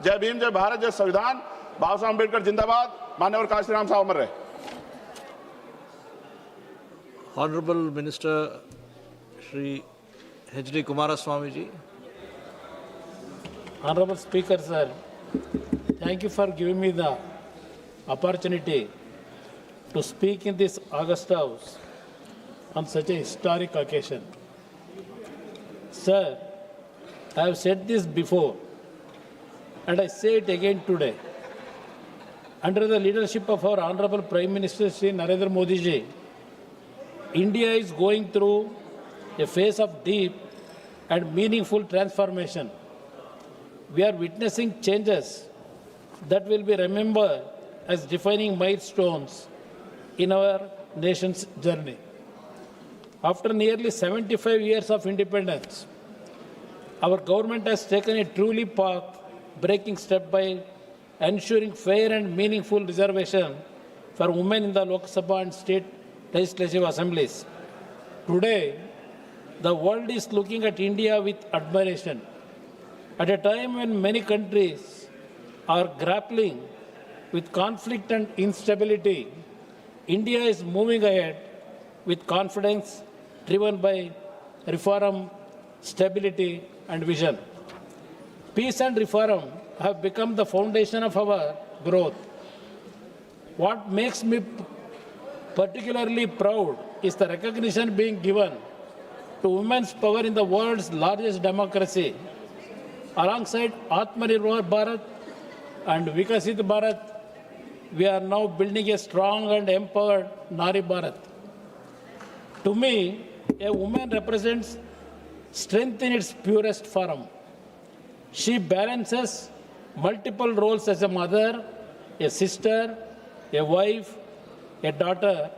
जय भीम, जय भारत, जय संविधान। बाबा साहब अम्बेडकर जिंदाबाद। मान्यवर काशी राम साहब अमर रहे। Honorable Minister Shri HD Kumaraswamy ji. Honorable Speaker, sir, thank you for giving me the opportunity to speak in this August House on such a historic occasion. Sir, I have said this before and I say it again today. Under the leadership of our Honorable Prime Minister Shri Narendra Modi ji, India is going through a phase of deep and meaningful transformation. We are witnessing changes that will be remembered as defining milestones in our nation's journey. After nearly 75 years of independence, our government has taken a truly path-breaking step by ensuring fair and meaningful reservation for women in the Lok Sabha and state legislative assemblies. Today, the world is looking at India with admiration. At a time when many countries are grappling with conflict and instability, India is moving ahead with confidence driven by reform, stability, and vision. Peace and reform have become the foundation of our growth. What makes me particularly proud is the recognition being given to women's power in the world's largest democracy. Alongside Atmanirbhar Bharat and Vikasit Bharat, we are now building a strong and empowered Nari Bharat. To me, a woman represents strength in its purest form. She balances multiple roles as a mother, a sister, a wife, a daughter,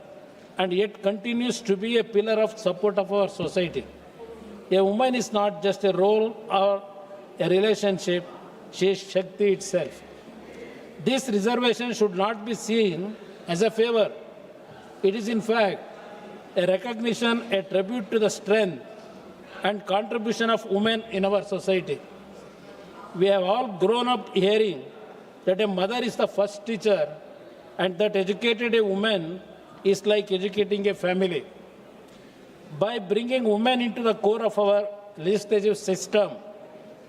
and yet continues to be a pillar of support of our society. A woman is not just a role or a relationship, she is Shakti itself. This reservation should not be seen as a favor. It is in fact a recognition, a tribute to the strength and contribution of women in our society. We have all grown up hearing that a mother is the first teacher and that educated a woman is like educating a family. By bringing women into the core of our legislative system,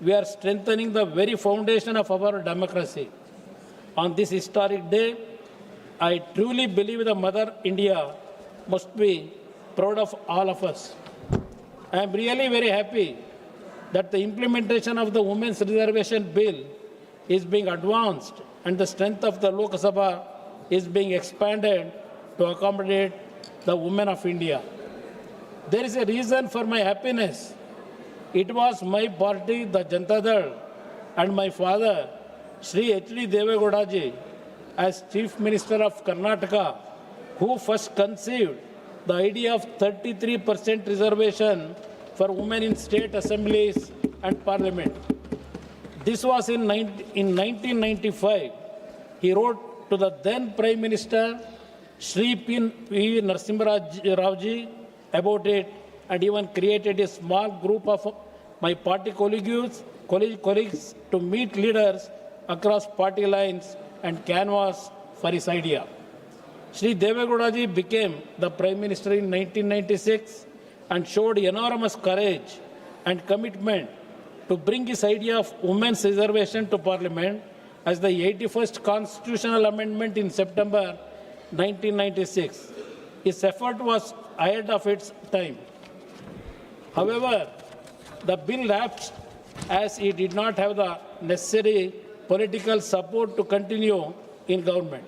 we are strengthening the very foundation of our democracy. On this historic day, I truly believe the Mother India must be proud of all of us. I am really very happy that the implementation of the Women's Reservation Bill is being advanced and the strength of the Lok Sabha is being expanded to accommodate the women of India. There is a reason for my happiness. It was my party, the Janata Dal, and my father, Shri HD Devegowda ji, as Chief Minister of Karnataka, who first conceived the idea of 33% reservation for women in state assemblies and parliament. This was in 1995. He wrote to the then Prime Minister, Shri P. Narasimha Rao ji, about it and even created a small group of my party colleagues to meet leaders across party lines and canvass for his idea. Shri Devegowda ji became the Prime Minister in 1996 and showed enormous courage and commitment to bring his idea of women's reservation to Parliament as the 81st constitutional amendment in September 1996. His effort was ahead of its time. However, the bill lapsed as he did not have the necessary political support to continue in government.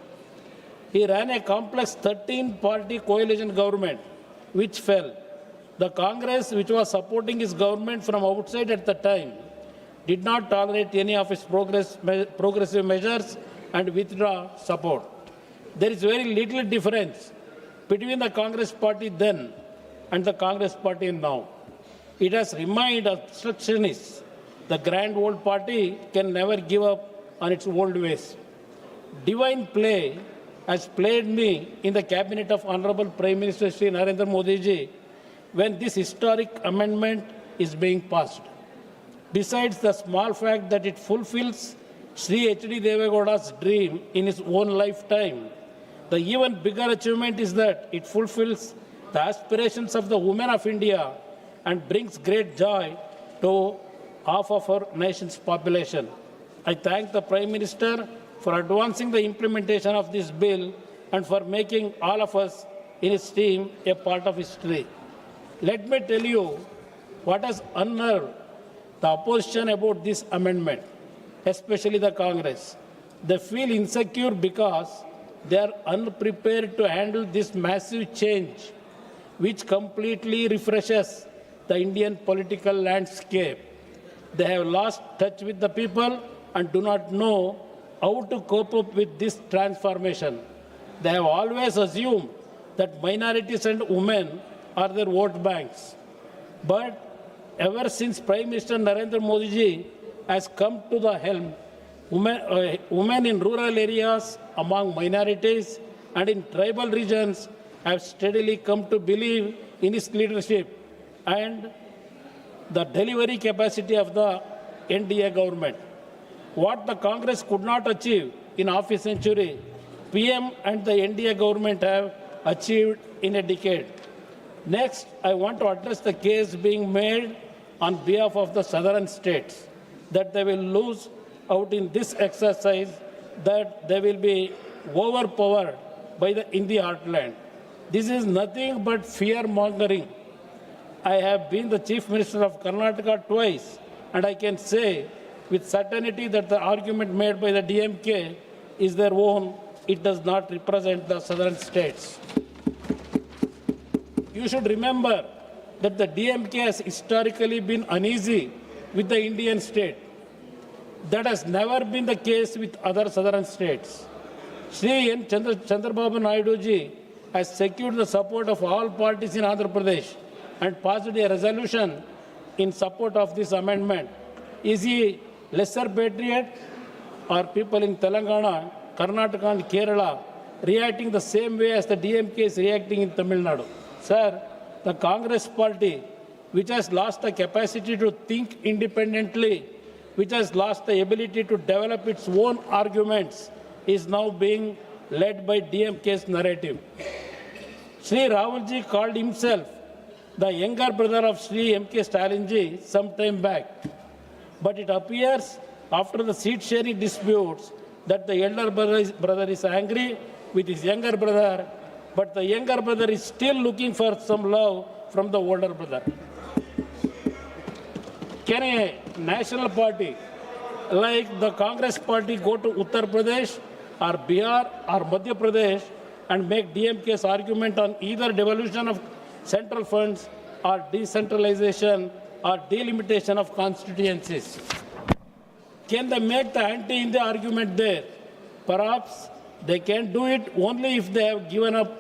He ran a complex 13-party coalition government, which fell. The Congress, which was supporting his government from outside at the time, did not tolerate any of his progressive measures and withdraw support. There is very little difference between the Congress party then and the Congress party now. It has remained obstructionist. The grand old party can never give up on its old ways. Divine play has played me in the cabinet of Honorable Prime Minister Shri Narendra Modi ji when this historic amendment is being passed. Besides the small fact that it fulfills Sri H.D. Devegowda's dream in his own lifetime. The even bigger achievement is that it fulfills the aspirations of the women of India and brings great joy to half of our nation's population. I thank the Prime Minister for advancing the implementation of this bill and for making all of us in his team a part of history. Let me tell you what has unnerved the opposition about this amendment, especially the Congress. They feel insecure because they are unprepared to handle this massive change, which completely refreshes the Indian political landscape. They have lost touch with the people and do not know how to cope up with this transformation. They have always assumed that minorities and women are their vote banks. But ever since Prime Minister Narendra Modi ji has come to the helm, women in rural areas, among minorities, and in tribal regions have steadily come to believe in his leadership and the delivery capacity of the NDA government. What the Congress could not achieve in half a century, PM and the NDA government have achieved in a decade. Next, I want to address the case being made on behalf of the southern states that they will lose out in this exercise, that they will be overpowered in the heartland. This is nothing but fear-mongering. I have been the Chief Minister of Karnataka twice, and I can say with certainty that the argument made by the DMK is their own. It does not represent the southern states. You should remember that the DMK has historically been uneasy with the Indian state. That has never been the case with other southern states. Sri N. Chandrababu Naidu ji has secured the support of all parties in Andhra Pradesh and passed a resolution in support of this amendment. Is he lesser patriot, or people in Telangana, Karnataka and Kerala reacting the same way as the DMK is reacting in Tamil Nadu? Sir, the Congress party, which has lost the capacity to think independently, which has lost the ability to develop its own arguments, is now being led by DMK's narrative. Sri Rahul ji called himself the younger brother of Sri M.K. Stalin ji some time back. But it appears after the seat sharing disputes that the elder brother is angry with his younger brother, but the younger brother is still looking for some love from the older brother. Can a national party like the Congress party go to Uttar Pradesh or Bihar or Madhya Pradesh and make DMK's argument on either devolution of central funds or decentralization or delimitation of constituencies? Can they make the anti-India argument there? Perhaps they can do it only if they have given up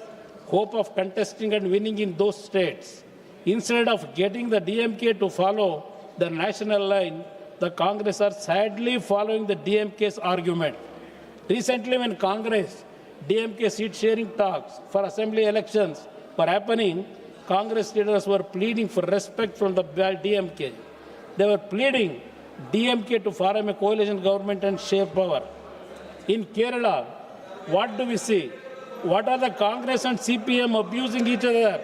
hope of contesting and winning in those states. Instead of getting the DMK to follow the national line, the Congress are sadly following the DMK's argument. Recently, when Congress DMK seat-sharing talks for assembly elections were happening, Congress leaders were pleading for respect from the DMK. They were pleading DMK to form a coalition government and share power. In Kerala, what do we see? What are the Congress and CPM abusing each other?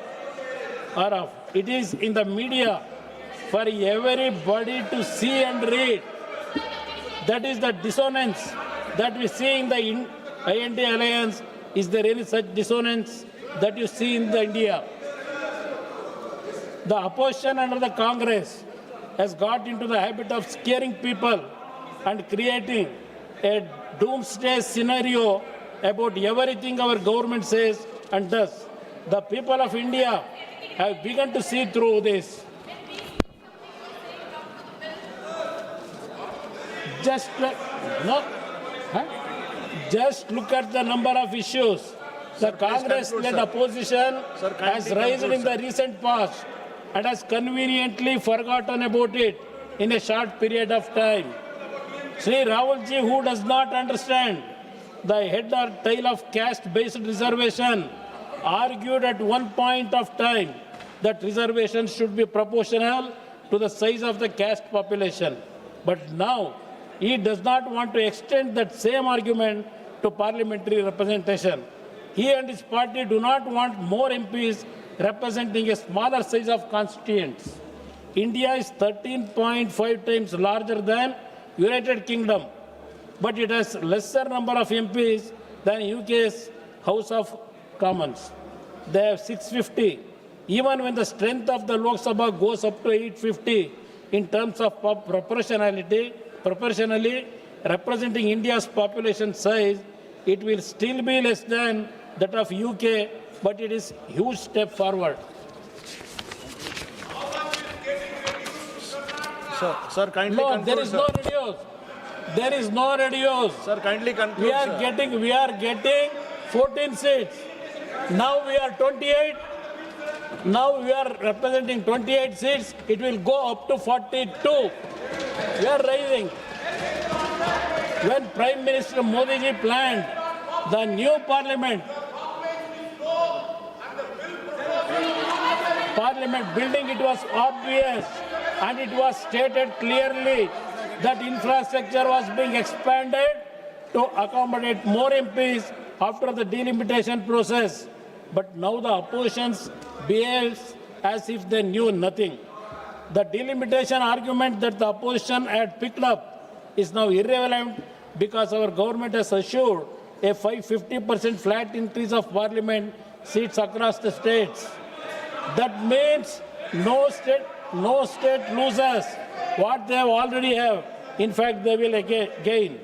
It is in the media for everybody to see and read. That is the dissonance that we see in the IND alliance. Is there any such dissonance that you see in India? The opposition under the Congress has got into the habit of scaring people and creating a doomsday scenario about everything our government says and does. The people of India have begun to see through this. Just look at the number of issues the Congress-led opposition has raised in the recent past and has conveniently forgotten about it in a short period of time. Sri Rahul ji, who does not understand the head or tail of caste-based reservation, argued at one point of time that reservations should be proportional to the size of the caste population. But now he does not want to extend that same argument to parliamentary representation. He and his party do not want more MPs representing a smaller size of constituents. India is 13.5 times larger than United Kingdom, but it has lesser number of MPs than UK's House of Commons. They have 650. Even when the strength of the Lok Sabha goes up to 850 in terms of proportionally representing India's population size, it will still be less than that of UK, but it is a huge step forward. Sir, kindly No, conclude, there is sir. no reduce. There is no reduce. Sir, kindly conclude, We are sir. getting 14 seats. Now we are 28. Now we are representing 28 seats. It will go up to 42. We are rising. When Prime Minister Modi ji planned the new parliament building, it was obvious and it was stated clearly that infrastructure was being expanded to accommodate more MPs after the delimitation process. But now the opposition behaves as if they knew nothing. The delimitation argument that the opposition had picked up is now irrelevant because our government has assured a 50% flat increase of parliament seats across the states. That means no state loses what they already have. In fact, they will gain.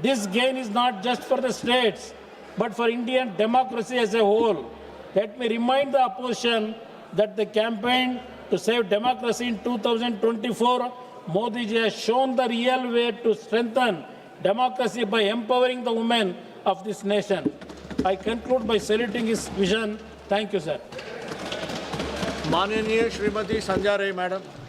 This gain is not just for the states, but for Indian democracy as a whole. Let me remind the opposition that the campaign to save democracy in 2024, Modi ji has shown the real way to strengthen democracy by empowering the women of this nation. I conclude by saluting his vision. Thank you, sir. माननीय श्रीमती संजा रे madam.